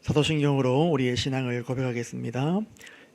사도신경으로 우리의 신앙을 고백하겠습니다.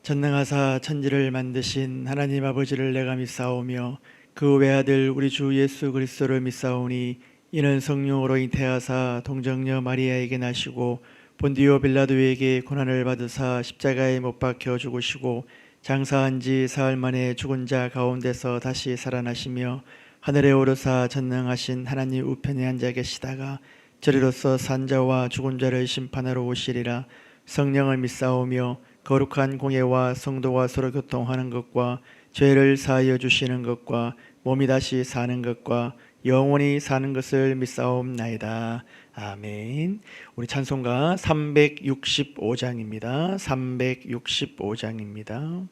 전능하사 천지를 만드신 하나님 아버지를 내가 믿사오며 그 외아들 우리 주 예수 그리스도를 믿사오니 이는 성령으로 잉태하사 동정녀 마리아에게 나시고 본디오 빌라도에게 고난을 받으사 십자가에 못 박혀 죽으시고 장사한 지 사흘 만에 죽은 자 가운데서 다시 살아나시며 하늘에 오르사 전능하신 하나님 우편에 앉아 계시다가 저리로서 산자와 죽은 자를 심판하러 오시리라. 성령을 믿사오며 거룩한 공예와 성도와 서로 교통하는 것과 죄를 사하여 주시는 것과 몸이 다시 사는 것과 영원히 사는 것을 믿사옵나이다. 아멘. 우리 찬송가 365장입니다. 365장입니다.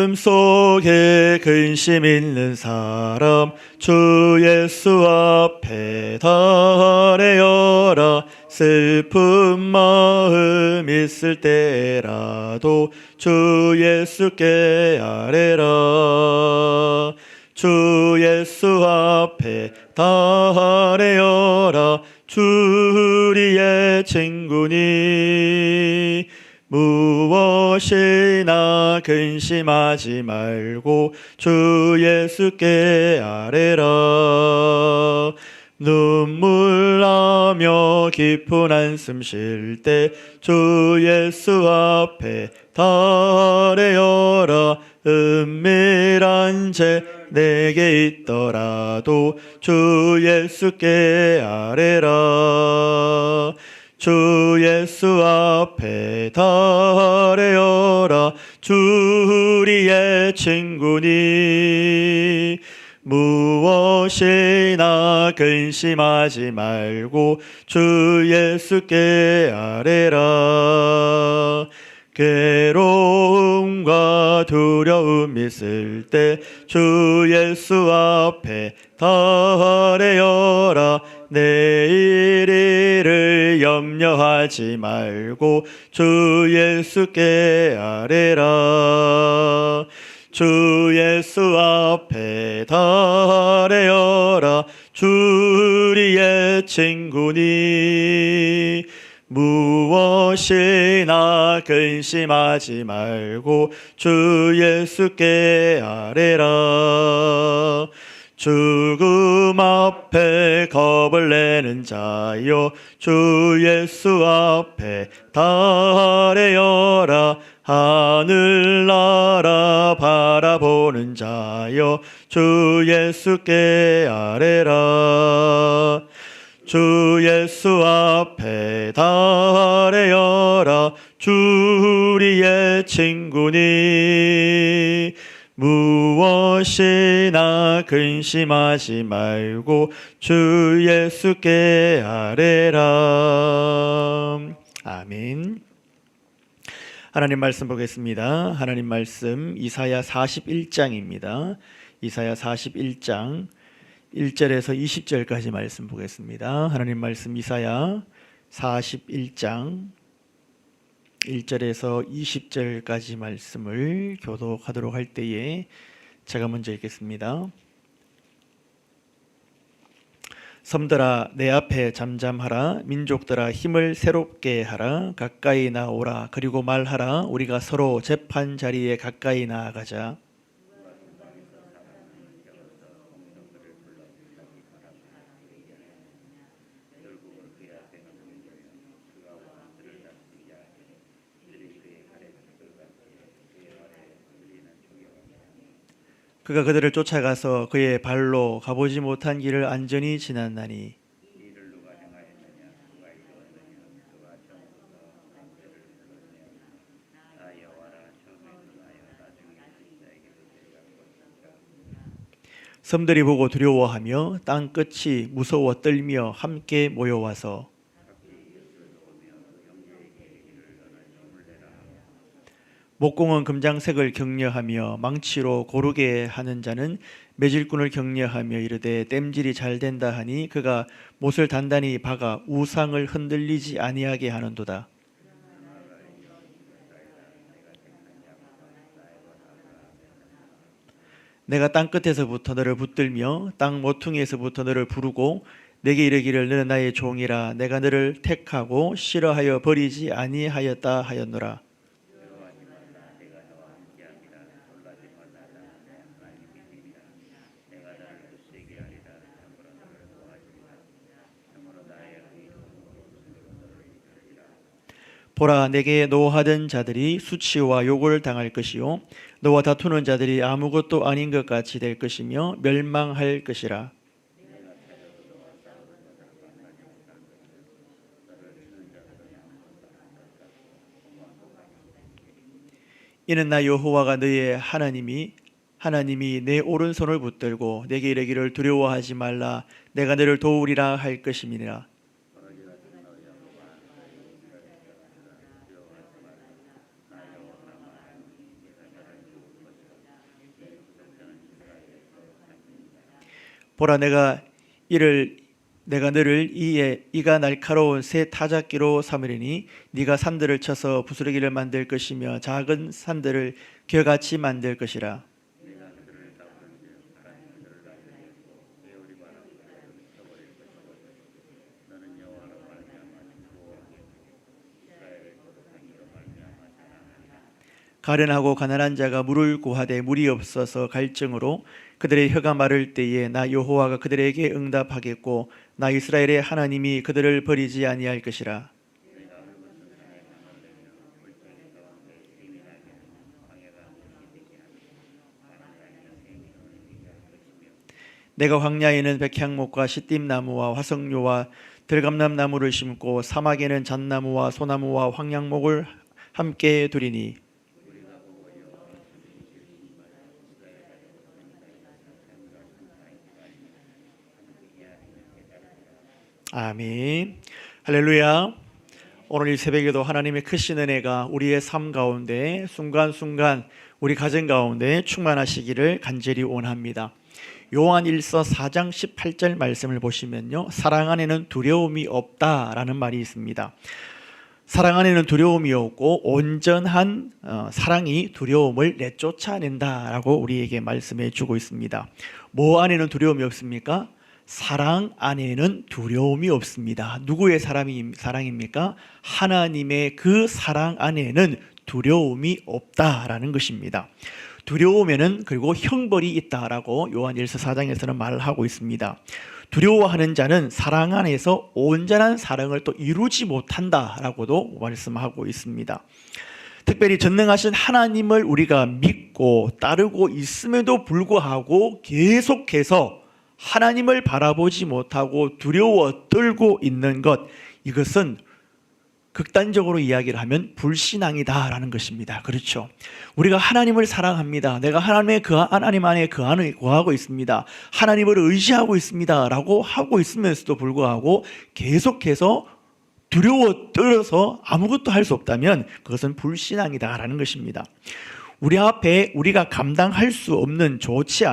마음속에 근심 있는 사람 주 예수 앞에 달래어라. 슬픈 마음 있을 때라도 주 예수께 아뢰라. 주 예수 앞에 달래어라. 주 우리의 친구니 무엇이나 근심하지 말고 주 예수께 아뢰라. 눈물 나며 깊은 한숨 쉴 때 주 예수 앞에 달래어라. 은밀한 죄 내게 있더라도 주 예수께 아뢰라. 주 예수 앞에 달래어라. 주 우리의 친구니 무엇이나 근심하지 말고 주 예수께 아뢰라. 괴로움과 두려움 있을 때 주 예수 앞에 달래어라. 내일 일을 염려하지 말고 주 예수께 아뢰라. 주 예수 앞에 달래어라. 주 우리의 친구니 무엇이나 근심하지 말고 주 예수께 아뢰라. 죽음 앞에 겁을 내는 자여 주 예수 앞에 달래어라. 하늘나라 바라보는 자여 주 예수께 아뢰라. 주 예수 앞에 달래어라. 주 우리의 친구니 무엇이나 근심하지 말고 주 예수께 아뢰라. 아멘. 하나님 말씀 보겠습니다. 하나님 말씀 이사야 41장입니다. 이사야 41장 1절에서 20절까지 말씀 보겠습니다. 하나님 말씀 이사야 41장 1절에서 20절까지 말씀을 교독하도록 할 때에 제가 먼저 읽겠습니다. 섬들아 내 앞에 잠잠하라. 민족들아 힘을 새롭게 하라. 가까이 나오라. 그리고 말하라. 우리가 서로 재판 자리에 가까이 나아가자. 그가 그들을 쫓아가서 그의 발로 가보지 못한 길을 안전히 지났나니 섬들이 보고 두려워하며 땅 끝이 무서워 떨며 함께 모여와서 목공은 금장색을 격려하며 망치로 고르게 하는 자는 매질꾼을 격려하며 이르되 땜질이 잘 된다 하니 그가 못을 단단히 박아 우상을 흔들리지 아니하게 하는도다. 내가 땅 끝에서부터 너를 붙들며 땅 모퉁이에서부터 너를 부르고 내게 이르기를 너는 나의 종이라 내가 너를 택하고 싫어하여 버리지 아니하였다 하였노라. 보라, 내게 노하던 자들이 수치와 욕을 당할 것이요 너와 다투는 자들이 아무것도 아닌 것 같이 될 것이며 멸망할 것이라. 이는 나 여호와가 너의 하나님이 내 오른손을 붙들고 내게 이르기를 두려워하지 말라 내가 너를 도우리라 할 것임이니라. 보라, 내가 너를 이가 날카로운 새 타작기로 삼으리니 네가 산들을 쳐서 부스러기를 만들 것이며 작은 산들을 겨같이 만들 것이라. 가련하고 가난한 자가 물을 구하되 물이 없어서 갈증으로 그들의 혀가 마를 때에 나 여호와가 그들에게 응답하겠고 나 이스라엘의 하나님이 그들을 버리지 아니할 것이라. 내가 광야에는 백향목과 시띠나무와 화석류와 들감남나무를 심고 사막에는 잣나무와 소나무와 황양목을 함께 두리니 아멘. 할렐루야. 오늘 이 새벽에도 하나님의 크신 은혜가 우리의 삶 가운데 순간순간 우리 가정 가운데 충만하시기를 간절히 원합니다. 요한일서 4장 18절 말씀을 보시면요, 사랑 안에는 두려움이 없다라는 말이 있습니다. 사랑 안에는 두려움이 없고 온전한 사랑이 두려움을 내쫓아낸다라고 우리에게 말씀해 주고 있습니다. 뭐 안에는 두려움이 없습니까? 사랑 안에는 두려움이 없습니다. 누구의 사랑입니까? 하나님의 그 사랑 안에는 두려움이 없다라는 것입니다. 두려움에는 그리고 형벌이 있다라고 요한일서 4장에서는 말을 하고 있습니다. 두려워하는 자는 사랑 안에서 온전한 사랑을 또 이루지 못한다라고도 말씀하고 있습니다. 특별히 전능하신 하나님을 우리가 믿고 따르고 있음에도 불구하고 계속해서 하나님을 바라보지 못하고 두려워 떨고 있는 것, 이것은 극단적으로 이야기를 하면 불신앙이다라는 것입니다. 그렇죠? 우리가 하나님을 사랑합니다. 내가 하나님 안에 거하고 있습니다. 하나님을 의지하고 있습니다. 라고 하고 있으면서도 불구하고 계속해서 두려워 떨어서 아무것도 할 수 없다면 그것은 불신앙이다라는 것입니다. 우리 앞에 우리가 감당할 수 없는 좋지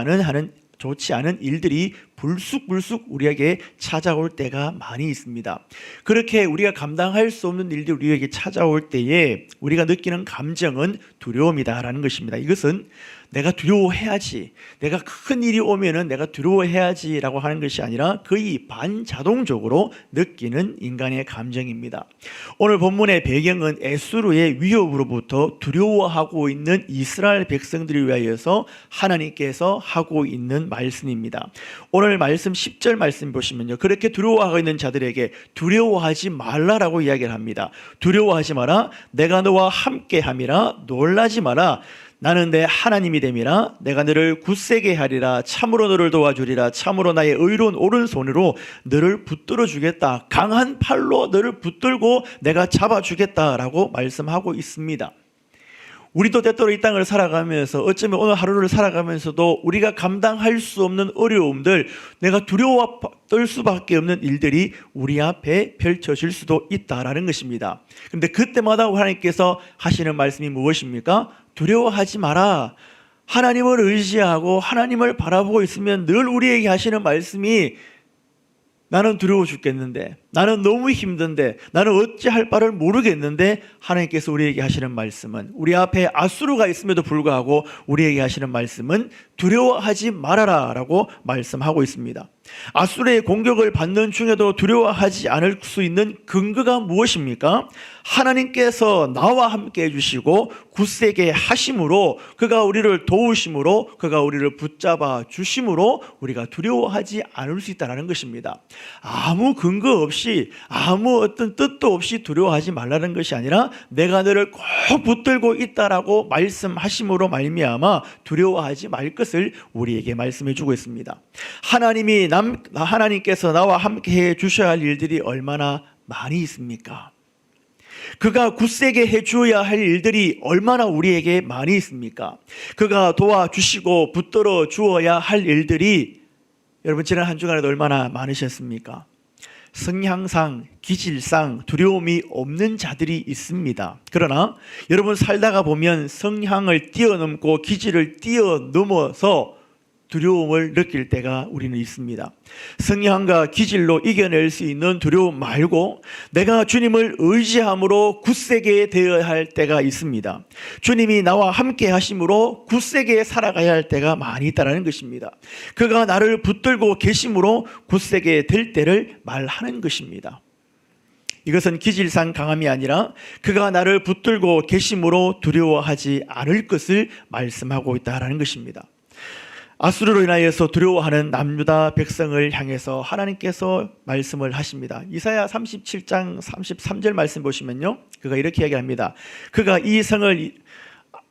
않은 일들이 불쑥불쑥 우리에게 찾아올 때가 많이 있습니다. 그렇게 우리가 감당할 수 없는 일들이 우리에게 찾아올 때에 우리가 느끼는 감정은 두려움이다라는 것입니다. 이것은 내가 두려워해야지, 내가 큰 일이 오면은 내가 두려워해야지라고 하는 것이 아니라 거의 반자동적으로 느끼는 인간의 감정입니다. 오늘 본문의 배경은 에스루의 위협으로부터 두려워하고 있는 이스라엘 백성들을 위하여서 하나님께서 하고 있는 말씀입니다. 오늘 말씀 10절 말씀 보시면요, 그렇게 두려워하고 있는 자들에게 두려워하지 말라라고 이야기를 합니다. 두려워하지 마라, 내가 너와 함께함이라, 놀라지 마라, 나는 내 하나님이 됨이라, 내가 너를 굳세게 하리라, 참으로 너를 도와주리라, 참으로 나의 의로운 오른손으로 너를 붙들어 주겠다, 강한 팔로 너를 붙들고 내가 잡아주겠다라고 말씀하고 있습니다. 우리도 때때로 이 땅을 살아가면서, 어쩌면 오늘 하루를 살아가면서도 우리가 감당할 수 없는 어려움들, 내가 두려워 떨 수밖에 없는 일들이 우리 앞에 펼쳐질 수도 있다라는 것입니다. 그런데 그때마다 하나님께서 하시는 말씀이 무엇입니까? 두려워하지 마라. 하나님을 의지하고 하나님을 바라보고 있으면 늘 우리에게 하시는 말씀이, 나는 두려워 죽겠는데, 나는 너무 힘든데, 나는 어찌할 바를 모르겠는데 하나님께서 우리에게 하시는 말씀은, 우리 앞에 아수르가 있음에도 불구하고 우리에게 하시는 말씀은 두려워하지 말아라 라고 말씀하고 있습니다. 아수르의 공격을 받는 중에도 두려워하지 않을 수 있는 근거가 무엇입니까? 하나님께서 나와 함께 해주시고 굳세게 하심으로, 그가 우리를 도우심으로, 그가 우리를 붙잡아 주심으로 우리가 두려워하지 않을 수 있다는 것입니다. 아무 근거 없이, 아무 어떤 뜻도 없이 두려워하지 말라는 것이 아니라 내가 너를 꼭 붙들고 있다라고 말씀하심으로 말미암아 두려워하지 말 것을 우리에게 말씀해 주고 있습니다. 하나님께서 나와 함께 해 주셔야 할 일들이 얼마나 많이 있습니까? 그가 굳세게 해주어야 할 일들이 얼마나 우리에게 많이 있습니까? 그가 도와주시고 붙들어 주어야 할 일들이 여러분 지난 한 주간에도 얼마나 많으셨습니까? 성향상, 기질상 두려움이 없는 자들이 있습니다. 그러나 여러분 살다가 보면 성향을 뛰어넘고 기질을 뛰어넘어서 두려움을 느낄 때가 우리는 있습니다. 성향과 기질로 이겨낼 수 있는 두려움 말고 내가 주님을 의지함으로 굳세게 되어야 할 때가 있습니다. 주님이 나와 함께 하심으로 굳세게 살아가야 할 때가 많이 있다는 것입니다. 그가 나를 붙들고 계심으로 굳세게 될 때를 말하는 것입니다. 이것은 기질상 강함이 아니라 그가 나를 붙들고 계심으로 두려워하지 않을 것을 말씀하고 있다는 것입니다. 아수르로 인하여서 두려워하는 남유다 백성을 향해서 하나님께서 말씀을 하십니다. 이사야 37장 33절 말씀 보시면요, 그가 이렇게 이야기합니다. 그가 이 성을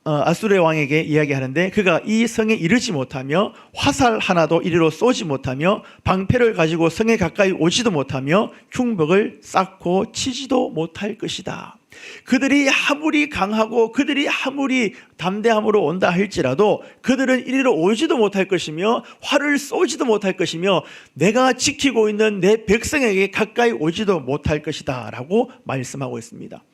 아수르의 왕에게 이야기하는데, 그가 이 성에 이르지 못하며 화살 하나도 이리로 쏘지 못하며 방패를 가지고 성에 가까이 오지도 못하며 흉벽을 쌓고 치지도 못할 것이다. 그들이 아무리 강하고 그들이 아무리 담대함으로 온다 할지라도 그들은 이리로 오지도 못할 것이며 활을 쏘지도 못할 것이며 내가 지키고 있는 내 백성에게 가까이 오지도 못할 것이다 라고 말씀하고 있습니다.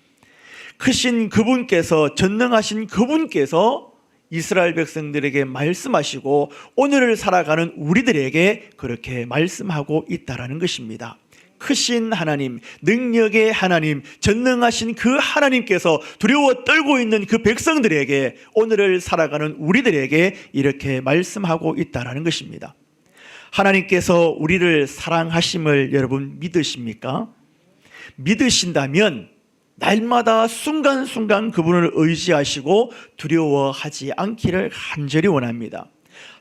크신 그분께서, 전능하신 그분께서 이스라엘 백성들에게 말씀하시고 오늘을 살아가는 우리들에게 그렇게 말씀하고 있다는 것입니다. 크신 하나님, 능력의 하나님, 전능하신 그 하나님께서 두려워 떨고 있는 그 백성들에게, 오늘을 살아가는 우리들에게 이렇게 말씀하고 있다는 것입니다. 하나님께서 우리를 사랑하심을 여러분 믿으십니까? 믿으신다면 날마다 순간순간 그분을 의지하시고 두려워하지 않기를 간절히 원합니다.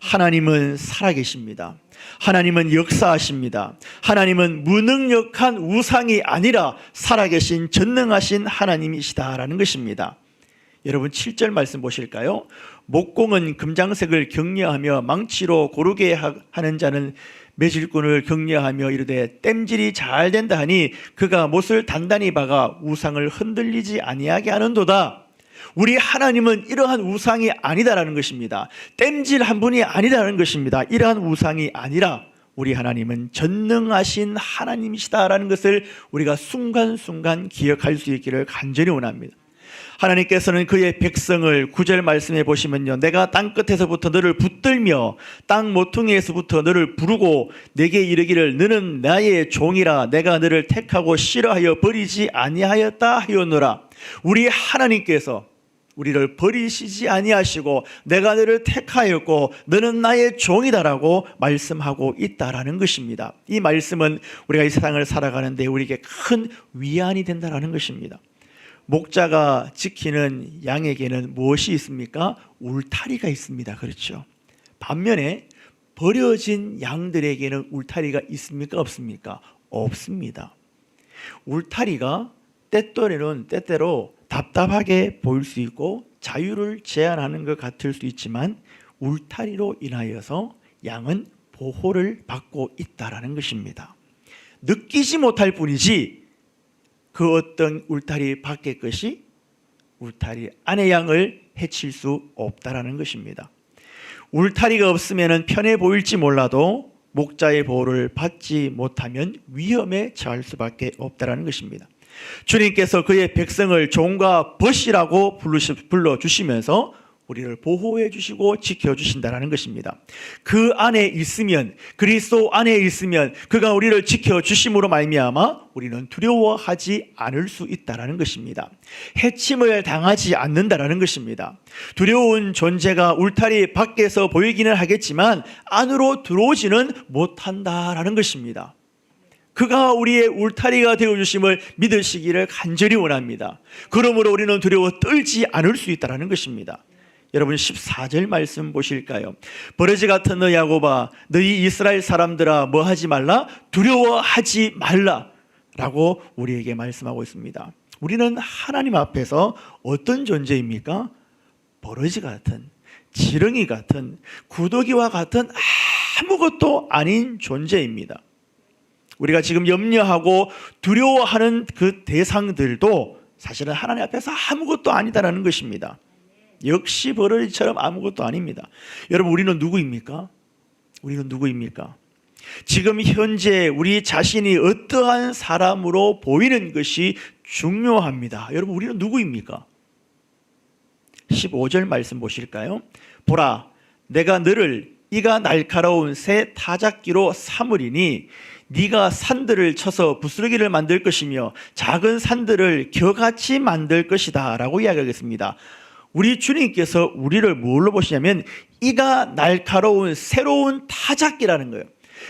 하나님은 살아계십니다. 하나님은 역사하십니다. 하나님은 무능력한 우상이 아니라 살아계신 전능하신 하나님이시다라는 것입니다. 여러분 7절 말씀 보실까요? 목공은 금장색을 격려하며 망치로 고르게 하는 자는 매질꾼을 격려하며 이르되 땜질이 잘 된다 하니 그가 못을 단단히 박아 우상을 흔들리지 아니하게 하는도다. 우리 하나님은 이러한 우상이 아니다라는 것입니다. 땜질 한 분이 아니다라는 것입니다. 이러한 우상이 아니라 우리 하나님은 전능하신 하나님이시다라는 것을 우리가 순간순간 기억할 수 있기를 간절히 원합니다. 하나님께서는 그의 백성을 9절 말씀해 보시면요, 내가 땅끝에서부터 너를 붙들며 땅 모퉁이에서부터 너를 부르고 내게 이르기를 너는 나의 종이라 내가 너를 택하고 싫어하여 버리지 아니하였다 하였노라. 우리 하나님께서 우리를 버리시지 아니하시고 내가 너를 택하였고 너는 나의 종이다라고 말씀하고 있다라는 것입니다. 이 말씀은 우리가 이 세상을 살아가는데 우리에게 큰 위안이 된다라는 것입니다. 목자가 지키는 양에게는 무엇이 있습니까? 울타리가 있습니다. 그렇죠? 반면에 버려진 양들에게는 울타리가 있습니까? 없습니까? 없습니다. 울타리가 때때로 답답하게 보일 수 있고 자유를 제한하는 것 같을 수 있지만 울타리로 인하여서 양은 보호를 받고 있다라는 것입니다. 느끼지 못할 뿐이지 그 어떤 울타리 밖의 것이 울타리 안의 양을 해칠 수 없다라는 것입니다. 울타리가 없으면 편해 보일지 몰라도 목자의 보호를 받지 못하면 위험에 처할 수밖에 없다라는 것입니다. 주님께서 그의 백성을 종과 벗이라고 불러주시면서 우리를 보호해 주시고 지켜주신다는 것입니다. 그 안에 있으면, 그리스도 안에 있으면 그가 우리를 지켜주심으로 말미암아 우리는 두려워하지 않을 수 있다는 것입니다. 해침을 당하지 않는다는 것입니다. 두려운 존재가 울타리 밖에서 보이기는 하겠지만 안으로 들어오지는 못한다는 것입니다. 그가 우리의 울타리가 되어주심을 믿으시기를 간절히 원합니다. 그러므로 우리는 두려워 떨지 않을 수 있다는 것입니다. 여러분 14절 말씀 보실까요? 버러지 같은 너 야곱아, 너희 이스라엘 사람들아, 뭐 하지 말라? 두려워하지 말라 라고 우리에게 말씀하고 있습니다. 우리는 하나님 앞에서 어떤 존재입니까? 버러지 같은, 지렁이 같은, 구더기와 같은 아무것도 아닌 존재입니다. 우리가 지금 염려하고 두려워하는 그 대상들도 사실은 하나님 앞에서 아무것도 아니다라는 것입니다. 역시 버러지처럼 아무것도 아닙니다. 여러분, 우리는 누구입니까? 우리는 누구입니까? 지금 현재 우리 자신이 어떠한 사람으로 보이는 것이 중요합니다. 여러분, 우리는 누구입니까? 15절 말씀 보실까요? 보라, 내가 너를 이가 날카로운 새 타작기로 삼으리니 네가 산들을 쳐서 부스러기를 만들 것이며 작은 산들을 겨같이 만들 것이다 라고 이야기하겠습니다. 우리 주님께서 우리를 뭘로 보시냐면 이가 날카로운 새로운 타작기라는 거예요.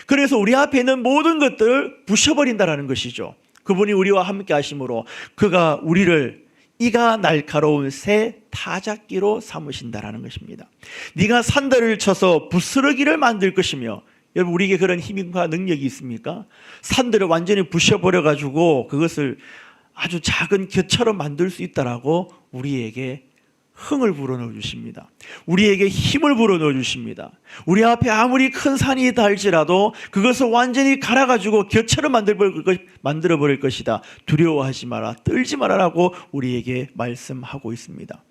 그래서 우리 앞에 있는 모든 것들을 부셔버린다는 것이죠. 그분이 우리와 함께 하심으로 그가 우리를 이가 날카로운 새 타작기로 삼으신다라는 것입니다. 네가 산들을 쳐서 부스러기를 만들 것이며, 여러분, 우리에게 그런 힘과 능력이 있습니까? 산들을 완전히 부셔버려가지고 그것을 아주 작은 곁처럼 만들 수 있다라고 우리에게 흥을 불어넣어 주십니다. 우리에게 힘을 불어넣어 주십니다. 우리 앞에 아무리 큰 산이 있다 할지라도 그것을 완전히 갈아가지고 곁처럼 만들어버릴 것이다. 두려워하지 마라, 떨지 마라라고 우리에게 말씀하고 있습니다.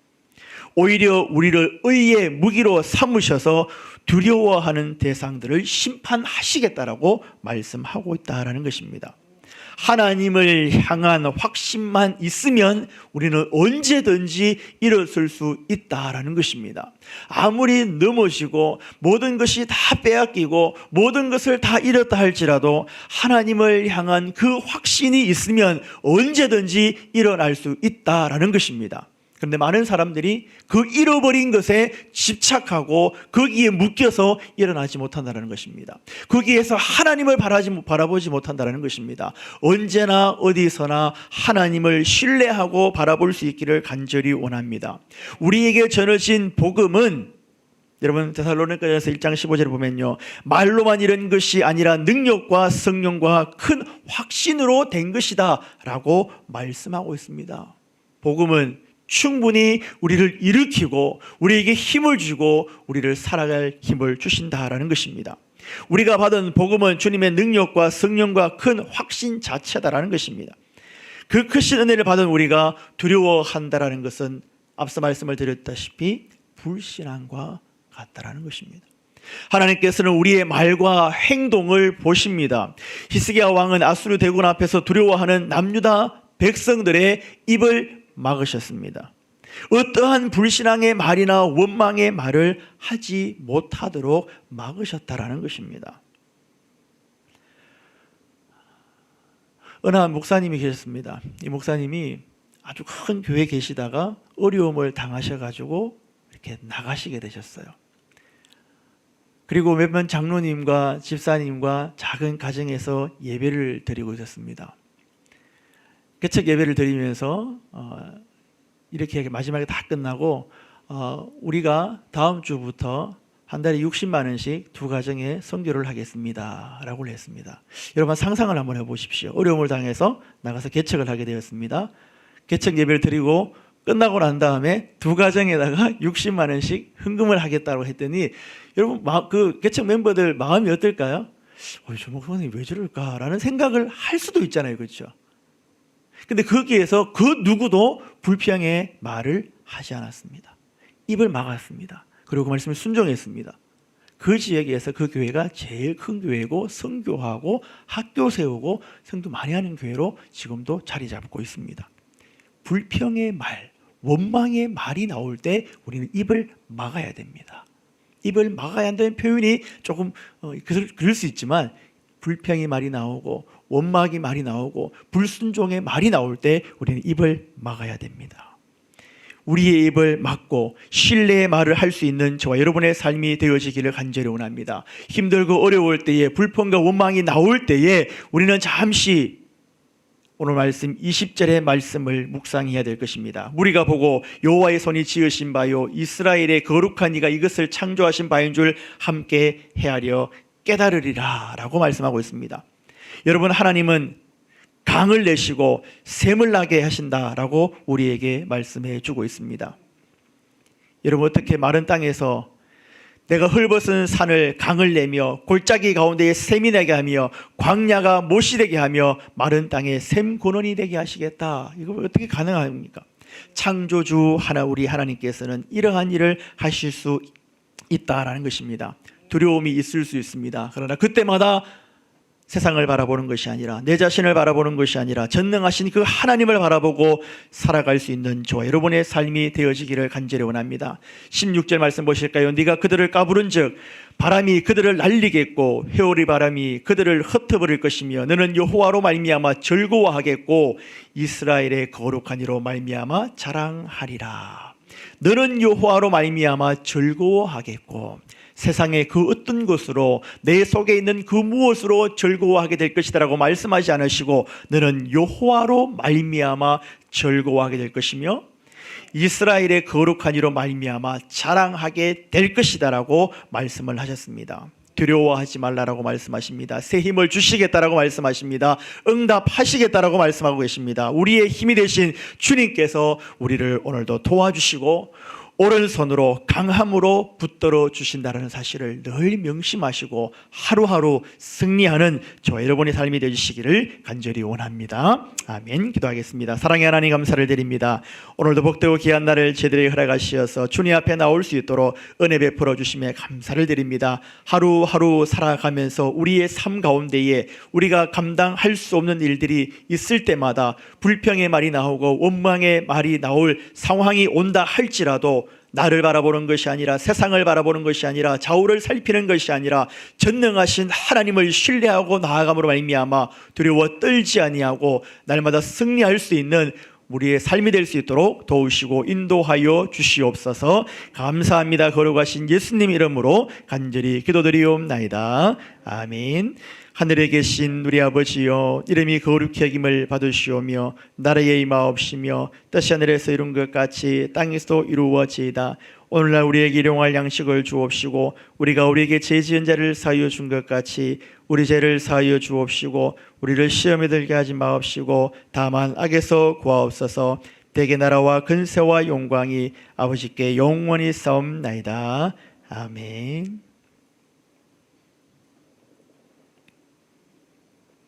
오히려 우리를 의의 무기로 삼으셔서 두려워하는 대상들을 심판하시겠다라고 말씀하고 있다는 것입니다. 하나님을 향한 확신만 있으면 우리는 언제든지 일어설 수 있다라는 것입니다. 아무리 넘어지고 모든 것이 다 빼앗기고 모든 것을 다 잃었다 할지라도 하나님을 향한 그 확신이 있으면 언제든지 일어날 수 있다라는 것입니다. 그런데 많은 사람들이 그 잃어버린 것에 집착하고 거기에 묶여서 일어나지 못한다는 것입니다. 거기에서 하나님을 바라보지 못한다는 것입니다. 언제나 어디서나 하나님을 신뢰하고 바라볼 수 있기를 간절히 원합니다. 우리에게 전해진 복음은, 여러분 데살로니가전서 1장 15절에 보면요, 말로만 이런 것이 아니라 능력과 성령과 큰 확신으로 된 것이다 라고 말씀하고 있습니다. 복음은 충분히 우리를 일으키고 우리에게 힘을 주고 우리를 살아갈 힘을 주신다라는 것입니다. 우리가 받은 복음은 주님의 능력과 성령과 큰 확신 자체다라는 것입니다. 그 크신 은혜를 받은 우리가 두려워한다라는 것은 앞서 말씀을 드렸다시피 불신앙과 같다라는 것입니다. 하나님께서는 우리의 말과 행동을 보십니다. 히스기야 왕은 아수르 대군 앞에서 두려워하는 남유다 백성들의 입을 막으셨습니다. 어떠한 불신앙의 말이나 원망의 말을 하지 못하도록 막으셨다라는 것입니다. 어느 한 목사님이 계셨습니다. 이 목사님이 아주 큰 교회에 계시다가 어려움을 당하셔가지고 이렇게 나가시게 되셨어요. 그리고 몇몇 장로님과 집사님과 작은 가정에서 예배를 드리고 있었습니다. 개척 예배를 드리면서 이렇게 마지막에 다 끝나고 우리가 다음 주부터 한 달에 60만 원씩 두 가정에 선교를 하겠습니다 라고 했습니다. 여러분 상상을 한번 해보십시오. 어려움을 당해서 나가서 개척을 하게 되었습니다. 개척 예배를 드리고 끝나고 난 다음에 두 가정에다가 60만 원씩 헌금을 하겠다고 했더니 여러분 그 개척 멤버들 마음이 어떨까요? 저 목사님 왜 저럴까라는 생각을 할 수도 있잖아요. 그렇죠? 근데 거기에서 그 누구도 불평의 말을 하지 않았습니다. 입을 막았습니다. 그리고 그 말씀을 순종했습니다. 그 지역에서 그 교회가 제일 큰 교회고 선교하고 학교 세우고 성도 많이 하는 교회로 지금도 자리 잡고 있습니다. 불평의 말, 원망의 말이 나올 때 우리는 입을 막아야 됩니다. 입을 막아야 한다는 표현이 조금 그럴 수 있지만, 불평의 말이 나오고 원망의 말이 나오고 불순종의 말이 나올 때 우리는 입을 막아야 됩니다. 우리의 입을 막고 신뢰의 말을 할 수 있는 저와 여러분의 삶이 되어지기를 간절히 원합니다. 힘들고 어려울 때에, 불평과 원망이 나올 때에 우리는 잠시 오늘 말씀 20절의 말씀을 묵상해야 될 것입니다. 무리가 보고 여호와의 손이 지으신 바요 이스라엘의 거룩한 이가 이것을 창조하신 바인 줄 함께 헤아려 깨달으리라 라고 말씀하고 있습니다. 여러분, 하나님은 강을 내시고 샘을 나게 하신다라고 우리에게 말씀해 주고 있습니다. 여러분, 어떻게 마른 땅에서 내가 헐벗은 산을 강을 내며 골짜기 가운데에 샘이 나게 하며 광야가 못이 되게 하며 마른 땅에 샘 근원이 되게 하시겠다, 이거 어떻게 가능합니까? 창조주 하나 우리 하나님께서는 이러한 일을 하실 수 있다라는 것입니다. 두려움이 있을 수 있습니다. 그러나 그때마다 세상을 바라보는 것이 아니라, 내 자신을 바라보는 것이 아니라 전능하신 그 하나님을 바라보고 살아갈 수 있는 저와 여러분의 삶이 되어지기를 간절히 원합니다. 16절 말씀 보실까요? 네가 그들을 까부른즉 바람이 그들을 날리겠고 회오리 바람이 그들을 흩어버릴 것이며 너는 여호와로 말미암아 즐거워하겠고 이스라엘의 거룩한 이로 말미암아 자랑하리라. 너는 여호와로 말미암아 즐거워하겠고, 세상의 그 어떤 것으로, 내 속에 있는 그 무엇으로 즐거워하게 될 것이다라고 말씀하지 않으시고 너는 여호와로 말미암아 즐거워하게 될 것이며 이스라엘의 거룩한 이로 말미암아 자랑하게 될 것이다라고 말씀을 하셨습니다. 두려워하지 말라라고 말씀하십니다. 새 힘을 주시겠다라고 말씀하십니다. 응답하시겠다라고 말씀하고 계십니다. 우리의 힘이 되신 주님께서 우리를 오늘도 도와주시고 오른손으로 강함으로 붙들어 주신다는 사실을 늘 명심하시고 하루하루 승리하는 저와 여러분의 삶이 되시기를 간절히 원합니다. 아멘. 기도하겠습니다. 사랑의 하나님, 감사를 드립니다. 오늘도 복되고 귀한 날을 제대로 허락하시어서 주님 앞에 나올 수 있도록 은혜 베풀어 주심에 감사를 드립니다. 하루하루 살아가면서 우리의 삶 가운데에 우리가 감당할 수 없는 일들이 있을 때마다 불평의 말이 나오고 원망의 말이 나올 상황이 온다 할지라도 나를 바라보는 것이 아니라, 세상을 바라보는 것이 아니라, 좌우를 살피는 것이 아니라 전능하신 하나님을 신뢰하고 나아감으로 말미암아 두려워 떨지 아니하고 날마다 승리할 수 있는 우리의 삶이 될 수 있도록 도우시고 인도하여 주시옵소서. 감사합니다. 거룩하신 예수님 이름으로 간절히 기도드리옵나이다. 아멘. 하늘에 계신 우리 아버지여, 이름이 거룩히 여김을 받으시오며 나라의 임하옵시며 뜻이 하늘에서 이룬 것 같이 땅에서도 이루어지이다. 오늘날 우리에게 일용할 양식을 주옵시고 우리가 우리에게 죄 지은 자를 사하여 준 것 같이 우리 죄를 사하여 주옵시고 우리를 시험에 들게 하지 마옵시고 다만 악에서 구하옵소서. 대개 나라와 근세와 영광이 아버지께 영원히 싸움나이다. 아멘.